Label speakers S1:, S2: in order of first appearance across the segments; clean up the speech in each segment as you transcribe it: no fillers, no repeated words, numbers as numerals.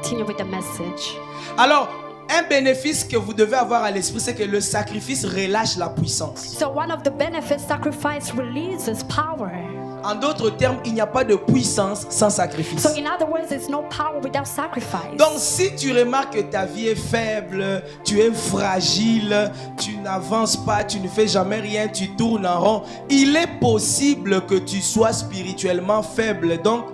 S1: continue with the message.
S2: Alors, un bénéfice que vous devez avoir à l'esprit, c'est que le sacrifice relâche la puissance.
S1: So one of the benefits, sacrifice releases power.
S2: En d'autres termes, il n'y a pas de puissance sans sacrifice.
S1: So in other words, there's no power without sacrifice.
S2: Donc si tu remarques que ta vie est faible, tu es fragile, tu n'avances pas, tu ne fais jamais rien, tu tournes en rond, il est possible que tu sois spirituellement faible. Donc,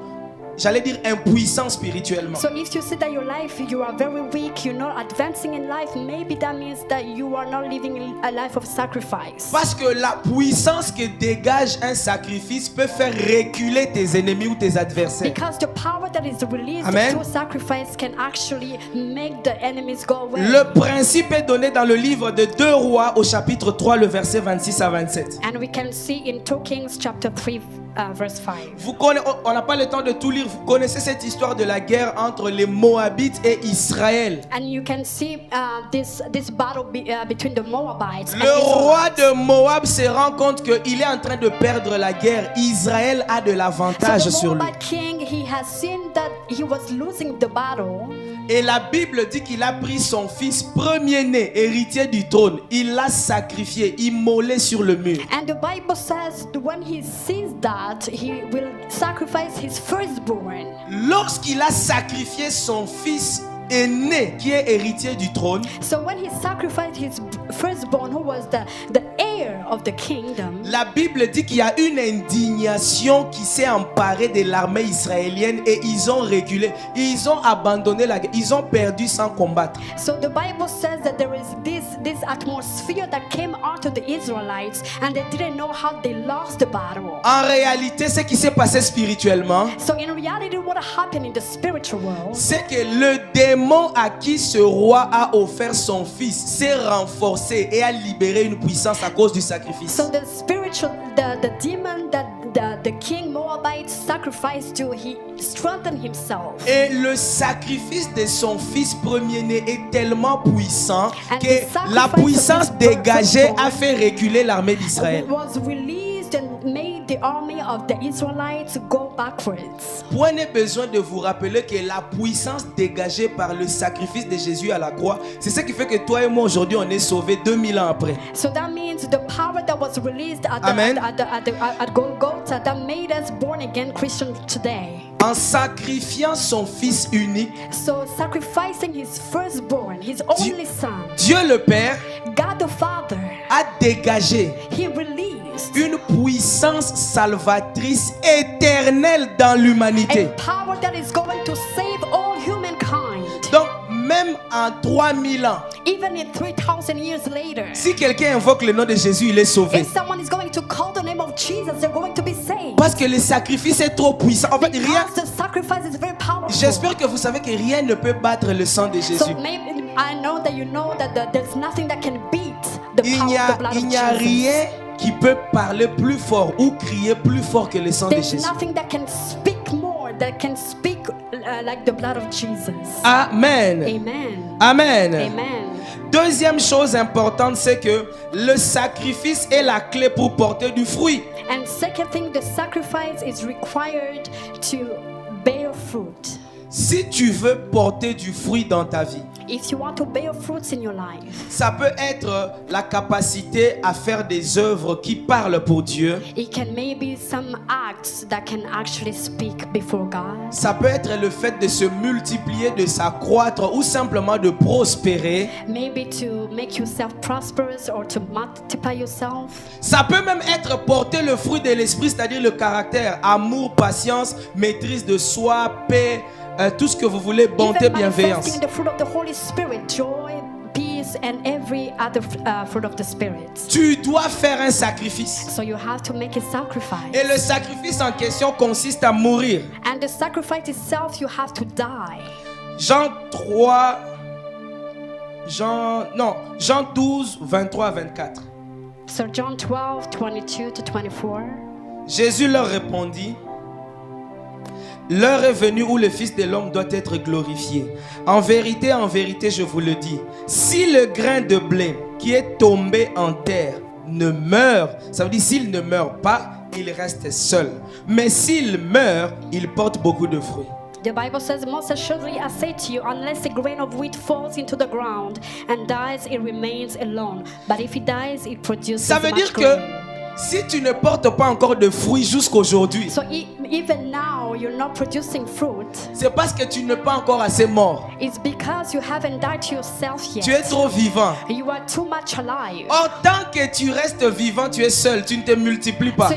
S2: j'allais dire impuissant spirituellement.
S1: So if you see that your life, you are very weak, you're not advancing in life, maybe that means that you are not living a life of sacrifice.
S2: Parce que la puissance que dégage un sacrifice peut faire reculer tes ennemis ou tes adversaires.
S1: Because the power that is released
S2: Amen.
S1: through sacrifice can actually make the enemies go away.
S2: Le principe est donné dans le livre de 2 Rois au chapitre 3, le verset 26 à 27.
S1: And we can see in 2 Kings chapter 3 verse 5.
S2: On n'a pas le temps de tout lire. Vous connaissez cette histoire de la guerre entre les Moabites et Israël.
S1: And you can see this battle between the Moabites and
S2: Le roi
S1: Israelites.
S2: de Moab se rend compte qu'il est en train de perdre la guerre. Israël a de l'avantage
S1: So the
S2: sur lui.
S1: Moabite king, he has seen that he was losing the battle.
S2: Et la Bible dit qu'il a pris son fils premier-né, héritier du trône. Il l'a sacrifié, immolé sur le mur.
S1: And the Bible says that when he sees that, he will sacrifice his firstborn.
S2: Lorsqu'il a sacrifié son fils aîné, qui est héritier du trône,
S1: So when he sacrificed his firstborn, who was the heir of the kingdom,
S2: la Bible dit qu'il y a une indignation qui s'est emparée de l'armée israélienne et ils ont reculé. Ils ont abandonné la guerre. Ils ont perdu sans combattre.
S1: so the Bible says that there is this atmosphere that came out of the Israelites, and they didn't know how they lost the battle.
S2: En réalité, ce qui s'est passé spirituellement,
S1: So in reality, what happened in the spiritual world?
S2: c'est que le démon à qui ce roi a offert son fils s'est renforcé et a libéré une puissance à cause du sacrifice.
S1: So the spiritual, the demon that the king Moabite sacrificed to, he strengthened himself.
S2: Et le sacrifice de son fils premier-né est tellement puissant
S1: And
S2: que
S1: the sacrifice
S2: la
S1: of his
S2: puissance dégagée
S1: firstborn
S2: a fait reculer l'armée d'Israël.
S1: was released and made the army of the Israelites go backwards.
S2: Prenez besoin de vous rappeler que la puissance dégagée par le sacrifice de Jésus à la croix, c'est ce qui fait que toi et moi aujourd'hui on est sauvés 2000 ans après.
S1: So that means the power that was released
S2: Amen.
S1: at Golgotha that made us born again Christians today.
S2: En sacrifiant son fils unique,
S1: So sacrificing his firstborn, his only son,
S2: Dieu le Père
S1: God the Father,
S2: a dégagé
S1: he released
S2: une puissance salvatrice éternelle dans l'humanité.
S1: a power that is going to save all humankind.
S2: Donc même en 3000 ans,
S1: Even in 3,000 years later,
S2: si quelqu'un invoque le nom de Jésus, il est sauvé.
S1: if someone is going to call the name of Jesus, they're going to be saved.
S2: Parce que le sacrifice est trop puissant. En fait, rien.
S1: Because the sacrifice is very powerful.
S2: J'espère que vous savez que rien ne peut battre le sang de
S1: So
S2: Jésus.
S1: maybe I know that you know that there's nothing that can beat the
S2: Il
S1: power
S2: n'y
S1: of
S2: a,
S1: the blood
S2: il
S1: of
S2: n'y a
S1: Jesus.
S2: rien qui peut parler plus fort ou crier plus fort que le sang de
S1: There's
S2: Jésus.
S1: nothing that can speak more, that can speak like the blood of Jesus.
S2: Amen.
S1: Amen.
S2: Amen.
S1: Amen.
S2: Deuxième chose importante, c'est que le sacrifice est la clé pour porter du fruit.
S1: And second thing, the sacrifice is required to bear fruit.
S2: Si tu veux porter du fruit dans ta vie,
S1: If you want to bear fruits in your life,
S2: ça peut être la capacité à faire des œuvres qui parlent pour Dieu.
S1: it can maybe some acts that can actually speak before God.
S2: Ça peut être le fait de se multiplier, de s'accroître ou simplement de prospérer.
S1: Maybe to make yourself prosperous or to multiply yourself.
S2: Ça peut même être porter le fruit de l'esprit, c'est-à-dire le caractère, amour, patience, maîtrise de soi, paix, tout ce que vous voulez, bonté,
S1: Even
S2: bienveillance.
S1: manifesting the fruit of the Holy Spirit, joy, peace, and every other fruit of the Spirit.
S2: Tu dois faire un sacrifice.
S1: So you have to make a sacrifice.
S2: Et le sacrifice en question consiste à mourir.
S1: And the sacrifice itself, you have to die.
S2: Jean 12, 23 à 24.
S1: So John 12, 22 to 24.
S2: Jésus leur répondit: l'heure est venue où le Fils de l'homme doit être glorifié. En vérité, je vous le dis, si le grain de blé qui est tombé en terre ne meurt, ça veut dire s'il ne meurt pas, il reste seul. Mais s'il meurt, il porte beaucoup de fruits.
S1: The Bible says, most assuredly I say to you, unless a grain of wheat falls into the ground and dies, it remains alone. But if it dies, it produces
S2: Ça veut
S1: much
S2: dire que
S1: grain.
S2: si tu ne portes pas encore de fruits jusqu'aujourd'hui,
S1: So even now you're not producing fruit.
S2: c'est parce que tu n'es pas encore assez mort.
S1: It's because you haven't died to yourself yet.
S2: Tu es trop vivant.
S1: You are too much alive.
S2: Or, tant que tu restes vivant, tu es seul, tu ne te multiplies pas.
S1: So